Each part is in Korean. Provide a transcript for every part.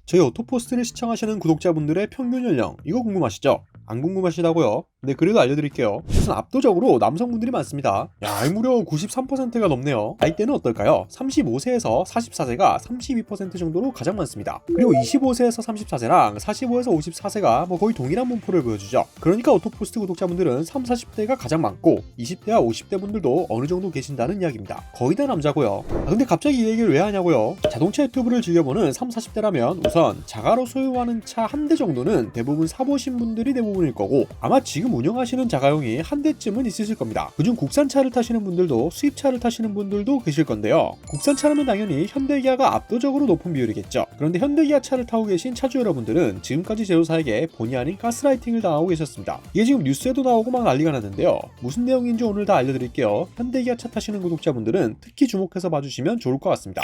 저희 오토포스트를 시청하시는 구독자분들의 평균 연령 이거 궁금하시죠? 안 궁금하시다고요? 네, 그래도 알려드릴게요. 우선 압도적으로 남성분들이 많습니다. 야, 무려 93%가 넘네요. 나이대는 어떨까요? 35세에서 44세가 32% 정도로 가장 많습니다. 그리고 25세에서 34세랑 45에서 54세가 거의 동일한 분포를 보여주죠. 그러니까 오토포스트 구독자분들은 30, 40대가 가장 많고 20대와 50대 분들도 어느 정도 계신다는 이야기입니다. 거의 다 남자고요. 근데 갑자기 이 얘기를 왜 하냐고요? 자동차 유튜브를 즐겨보는 30, 40대라면 우선 자가로 소유하는 차 한 대 정도는 대부분 사보신 분들이 대부분일 거고, 아마 지금 운영하시는 자가용이 한 대쯤은 있으실 겁니다. 그중 국산차를 타시는 분들도 수입차를 타시는 분들도 계실 건데요. 국산차라면 당연히 현대기아가 압도적으로 높은 비율이겠죠. 그런데 현대기아 차를 타고 계신 차주 여러분들은 지금까지 제조사에게 본의 아닌 가스라이팅을 당하고 계셨습니다. 이게 지금 뉴스에도 나오고 막 난리가 났는데요. 무슨 내용인지 오늘 다 알려드릴게요. 현대기아 차 타시는 구독자분들은 특히 주목해서 봐주시면 좋을 것 같습니다.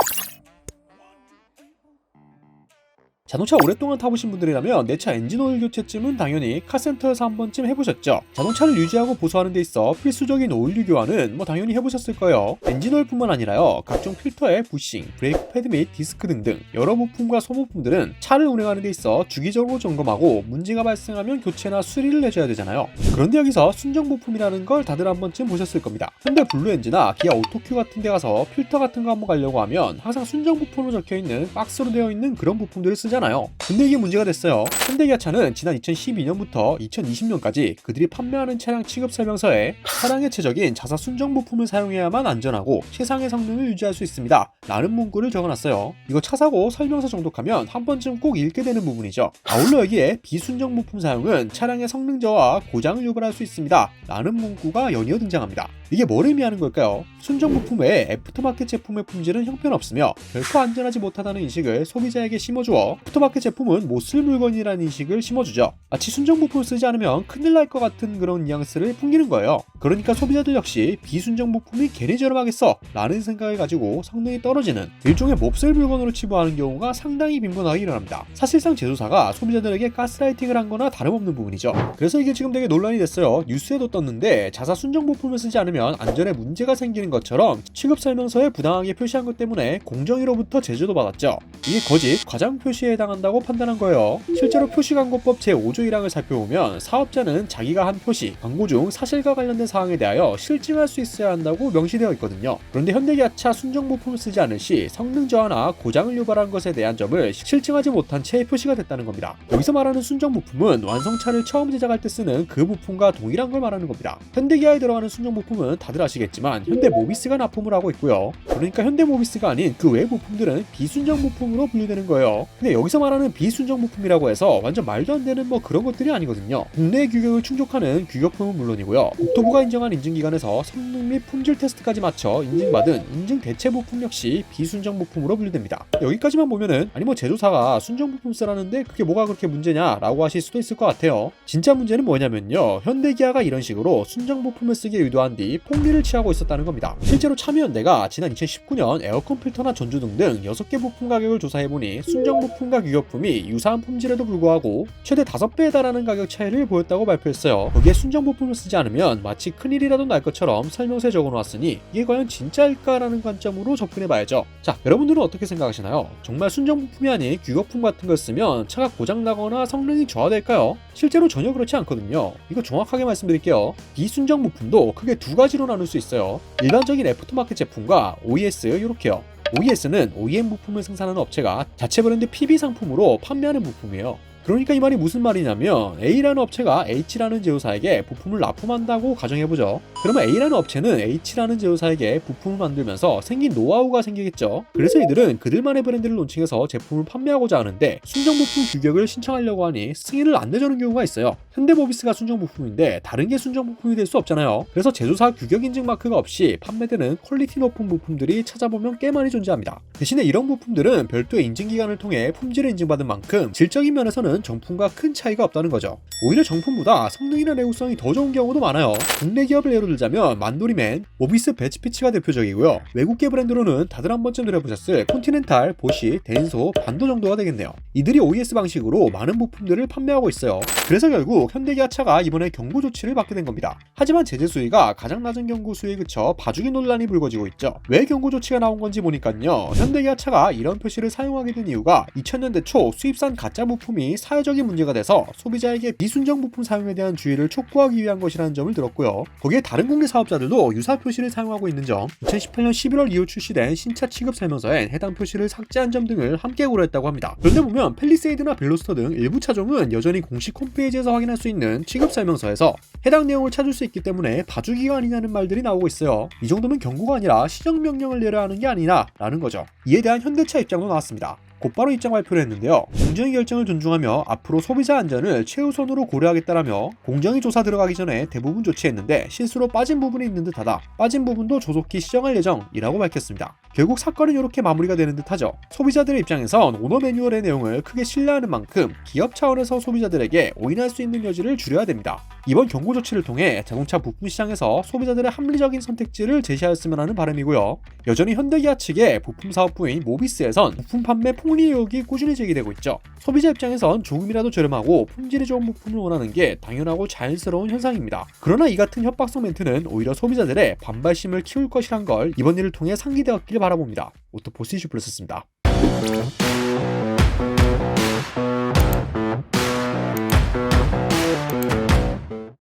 자동차 오랫동안 타보신 분들이라면 내 차 엔진오일 교체쯤은 당연히 카센터에서 한 번쯤 해보셨죠. 자동차를 유지하고 보수하는 데 있어 필수적인 오일류 교환은 당연히 해보셨을 거예요. 엔진오일뿐만 아니라요, 각종 필터의 부싱, 브레이크 패드 및 디스크 등등 여러 부품과 소모품들은 차를 운행하는 데 있어 주기적으로 점검하고 문제가 발생하면 교체나 수리를 해줘야 되잖아요. 그런데 여기서 순정 부품이라는 걸 다들 한 번쯤 보셨을 겁니다. 현대 블루엔즈나 기아 오토큐 같은 데 가서 필터 같은 거 한번 가려고 하면 항상 순정 부품으로 적혀있는 박스로 되어 있는 그런 부품들을 쓰잖아요. 근데 이게 문제가 됐어요. 현대기아차는 지난 2012년부터 2020년까지 그들이 판매하는 차량 취급 설명서에 차량의 최적인 자사 순정 부품을 사용해야만 안전하고 최상의 성능을 유지할 수 있습니다 라는 문구를 적어놨어요. 이거 차 사고 설명서 정독하면 한 번쯤 꼭 읽게 되는 부분이죠. 아울러 여기에 비순정 부품 사용은 차량의 성능 저하와 고장을 유발할 수 있습니다 라는 문구가 연이어 등장합니다. 이게 뭘 의미하는 걸까요? 순정 부품 외에 애프터마켓 제품의 품질은 형편없으며 결코 안전하지 못하다는 인식을 소비자에게 심어주어 애프터마켓 제품은 못 쓸 물건이라는 인식을 심어주죠. 마치 순정 부품을 쓰지 않으면 큰일 날 것 같은 그런 뉘앙스를 풍기는 거예요. 그러니까 소비자들 역시 비순정 부품이 괜히 저렴하겠어 라는 생각을 가지고 성능이 떨어지는 일종의 몹쓸 물건으로 치부하는 경우가 상당히 빈번하게 일어납니다. 사실상 제조사가 소비자들에게 가스라이팅을 한 거나 다름없는 부분이죠. 그래서 이게 지금 되게 논란이 됐어요. 뉴스에도 떴는데 자사 순정 부품을 쓰지 않으면 안전에 문제가 생기는 것처럼 취급 설명서에 부당하게 표시한 것 때문에 공정위로부터 제재도 받았죠. 이게 거짓, 과장 표시에 해당한다고 판단한 거예요. 실제로 표시광고법 제5조 1항을 살펴보면 사업자는 자기가 한 표시, 광고 중 사실과 관련된 사항에 대하여 실증할 수 있어야 한다고 명시되어 있거든요. 그런데 현대기아차 순정 부품을 쓰지 않을 시 성능 저하나 고장을 유발한 것에 대한 점을 실증하지 못한 채 표시가 됐다는 겁니다. 여기서 말하는 순정 부품은 완성차를 처음 제작할 때 쓰는 그 부품과 동일한 걸 말하는 겁니다. 현대기아에 들어가는 순정 부품은 다들 아시겠지만 현대모비스가 납품을 하고 있고요. 그러니까 현대모비스가 아닌 그 외 부품들은 비순정 부품으로 분류되는 거예요. 근데 여기서 말하는 비순정 부품이라고 해서 완전 말도 안 되는 그런 것들이 아니거든요. 국내 규격을 충족하는 규격품은 물론이고요. 국토부가 인정한 인증기관에서 성능 및 품질 테스트까지 마쳐 인증받은 인증 대체 부품 역시 비순정 부품으로 분류됩니다. 여기까지만 보면은 아니 제조사가 순정 부품 쓰라는데 그게 뭐가 그렇게 문제냐 라고 하실 수도 있을 것 같아요. 진짜 문제는 뭐냐면요, 현대기아가 이런 식으로 순정 부품을 쓰기에 의도한 뒤 폭리를 취하고 있었다는 겁니다. 실제로 참여연대가 지난 2019년 에어컨 필터나 전주 등등 6개 부품 가격을 조사해보니 순정 부품과 규격품이 유사한 품질에도 불구하고 최대 5배에 달하는 가격 차이를 보였다고 발표했어요. 거기에 순정 부품을 쓰지 않으면 마치 큰일이라도 날 것처럼 설명서에 적어놓았으니 이게 과연 진짜일까라는 관점으로 접근해봐야죠. 자, 여러분들은 어떻게 생각하시나요? 정말 순정 부품이 아닌 규격품 같은 걸 쓰면 차가 고장나거나 성능이 저하될까요? 실제로 전혀 그렇지 않거든요. 이거 정확하게 말씀드릴게요. 비순정 부품도 크게 두 가지로 나눌 수 있어요. 일반적인 애프터마켓 제품과 OES 이렇게요. OES는 OEM 부품을 생산하는 업체가 자체 브랜드 PB 상품으로 판매하는 부품이에요. 그러니까 이 말이 무슨 말이냐면 A라는 업체가 H라는 제조사에게 부품을 납품한다고 가정해보죠. 그러면 A라는 업체는 H라는 제조사에게 부품을 만들면서 생긴 노하우가 생기겠죠. 그래서 이들은 그들만의 브랜드를 론칭해서 제품을 판매하고자 하는데 순정 부품 규격을 신청하려고 하니 승인을 안 내주는 경우가 있어요. 현대모비스가 순정 부품인데 다른 게 순정 부품이 될 수 없잖아요. 그래서 제조사 규격 인증 마크가 없이 판매되는 퀄리티 높은 부품들이 찾아보면 꽤 많이 존재합니다. 대신에 이런 부품들은 별도의 인증기관을 통해 품질을 인증받은 만큼 질적인 면에서는 면에서는 정품과 큰 차이가 없다는 거죠. 오히려 정품보다 성능이나 내구성이 더 좋은 경우도 많아요. 국내 기업을 예로 들자면 만도리맨, 모비스 배치피치가 대표적이고요. 외국계 브랜드로는 다들 한 번쯤 들어보셨을 콘티넨탈, 보시, 덴소, 반도 정도가 되겠네요. 이들이 OES 방식으로 많은 부품들을 판매하고 있어요. 그래서 결국 현대기아차가 이번에 경고 조치를 받게 된 겁니다. 하지만 제재 수위가 가장 낮은 경고 수위에 그쳐 봐주기 논란이 불거지고 있죠. 왜 경고 조치가 나온 건지 보니까요. 현대기아차가 이런 표시를 사용하게 된 이유가 2000년대 초 수입산 가짜 부품이 사회적인 문제가 돼서 소비자에게 비순정 부품 사용에 대한 주의를 촉구하기 위한 것이라는 점을 들었고요. 거기에 다른 국내 사업자들도 유사 표시를 사용하고 있는 점, 2018년 11월 이후 출시된 신차 취급 설명서엔 해당 표시를 삭제한 점 등을 함께 고려했다고 합니다. 그런데 보면 펠리세이드나 벨로스터 등 일부 차종은 여전히 공식 홈페이지에서 확인할 수 있는 취급 설명서에서 해당 내용을 찾을 수 있기 때문에 봐주기가 아니냐는 말들이 나오고 있어요. 이 정도면 경고가 아니라 시정명령을 내려야 하는 게 아니냐 라는 거죠. 이에 대한 현대차 입장도 나왔습니다. 곧바로 입장 발표를 했는데요. 공정위 결정을 존중하며 앞으로 소비자 안전을 최우선으로 고려하겠다라며 공정위 조사 들어가기 전에 대부분 조치했는데 실수로 빠진 부분이 있는 듯하다. 빠진 부분도 조속히 시정할 예정이라고 밝혔습니다. 결국 사건은 이렇게 마무리가 되는 듯하죠. 소비자들의 입장에선 오너 매뉴얼의 내용을 크게 신뢰하는 만큼 기업 차원에서 소비자들에게 오인할 수 있는 여지를 줄여야 됩니다. 이번 경고 조치를 통해 자동차 부품 시장에서 소비자들의 합리적인 선택지를 제시하였으면 하는 바람이고요. 여전히 현대기아 측의 부품 사업부인 모비스에선 부품 판매 폭리 의혹이 꾸준히 제기되고 있죠. 소비자 입장에선 조금이라도 저렴하고 품질이 좋은 부품을 원하는 게 당연하고 자연스러운 현상입니다. 그러나 이 같은 협박성 멘트는 오히려 소비자들의 반발심을 키울 것이란 걸 이번 일을 통해 상기되었길 바라봅니다. 오토포스 이슈플러스였습니다.